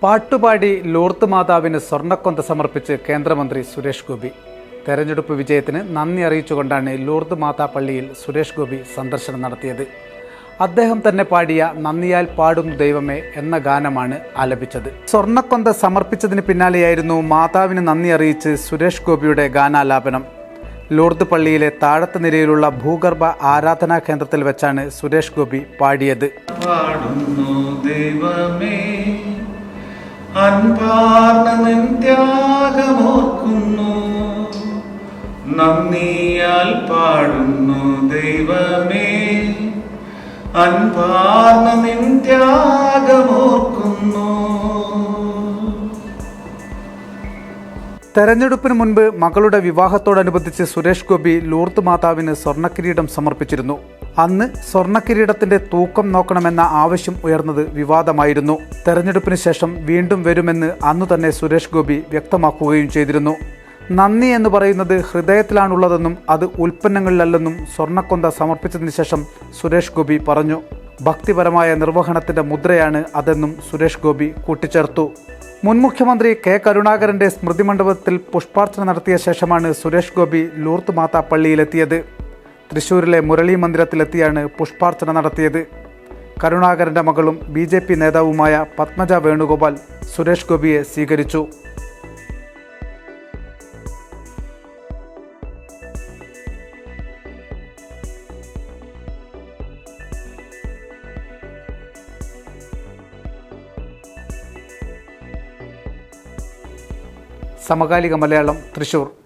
പാട്ടുപാടി ലൂർത്ത് മാതാവിന് സ്വർണ്ണക്കൊന്ത സമർപ്പിച്ച് കേന്ദ്രമന്ത്രി സുരേഷ് ഗോപി. തെരഞ്ഞെടുപ്പ് വിജയത്തിന് നന്ദി അറിയിച്ചുകൊണ്ടാണ് ലൂർത്ത് മാതാ പള്ളിയിൽ സുരേഷ് ഗോപി സന്ദർശനം നടത്തിയത്. അദ്ദേഹം തന്നെ പാടിയ നന്ദിയാൽ പാടുന്നു ദൈവമേ എന്ന ഗാനമാണ് ആലപിച്ചത്. സ്വർണ്ണക്കൊന്ത സമർപ്പിച്ചതിന് പിന്നാലെയായിരുന്നു മാതാവിന് നന്ദി അറിയിച്ച് സുരേഷ് ഗോപിയുടെ ഗാനാലാപനം. ലൂർത്ത് പള്ളിയിലെ താഴത്തെ നിലയിലുള്ള ഭൂഗർഭ ആരാധനാ കേന്ദ്രത്തിൽ വെച്ചാണ് സുരേഷ് ഗോപി പാടിയത്. അൻപാർന്ന നിൻ ത്യാഗമോർക്കുന്നു, നന്ദിയാൽ പാടുന്നു ദൈവമേ, അൻപാർന്ന നിൻ ത്യാഗമോർക്കുന്നു. തെരഞ്ഞെടുപ്പിന് മുൻപ് മകളുടെ വിവാഹത്തോടനുബന്ധിച്ച് സുരേഷ് ഗോപി ലൂർത്ത് മാതാവിന് സ്വർണ്ണക്കിരീടം സമർപ്പിച്ചിരുന്നു. അന്ന് സ്വർണ്ണക്കിരീടത്തിന്റെ തൂക്കം നോക്കണമെന്ന ആവശ്യം ഉയർന്നത് വിവാദമായിരുന്നു. തെരഞ്ഞെടുപ്പിന് ശേഷം വീണ്ടും വരുമെന്ന് അന്നു തന്നെ സുരേഷ് ഗോപി വ്യക്തമാക്കുകയും ചെയ്തിരുന്നു. നന്ദി എന്ന് പറയുന്നത് ഹൃദയത്തിലാണുള്ളതെന്നും അത് ഉൽപ്പന്നങ്ങളിലല്ലെന്നും സ്വർണ്ണക്കൊന്ത സമർപ്പിച്ചതിന് ശേഷം സുരേഷ് ഗോപി പറഞ്ഞു. ഭക്തിപരമായ നിർവഹണത്തിന്റെ മുദ്രയാണ് അതെന്നും സുരേഷ് ഗോപി കൂട്ടിച്ചേർത്തു. മുൻ മുഖ്യമന്ത്രി കെ കരുണാകരന്റെ സ്മൃതി മണ്ഡപത്തിൽ പുഷ്പാർച്ചന നടത്തിയ ശേഷമാണ് സുരേഷ് ഗോപി ലൂർത്ത് മാതാ പള്ളിയിലെത്തിയത്. തൃശ്ശൂരിലെ മുരളി മന്ദിരത്തിലെത്തിയാണ് പുഷ്പാർച്ചന നടത്തിയത്. കരുണാകരന്റെ മകളും BJP നേതാവുമായ പത്മജ വേണുഗോപാൽ സുരേഷ് ഗോപിയെ സ്വീകരിച്ചു. സമകാലിക മലയാളം, തൃശ്ശൂർ.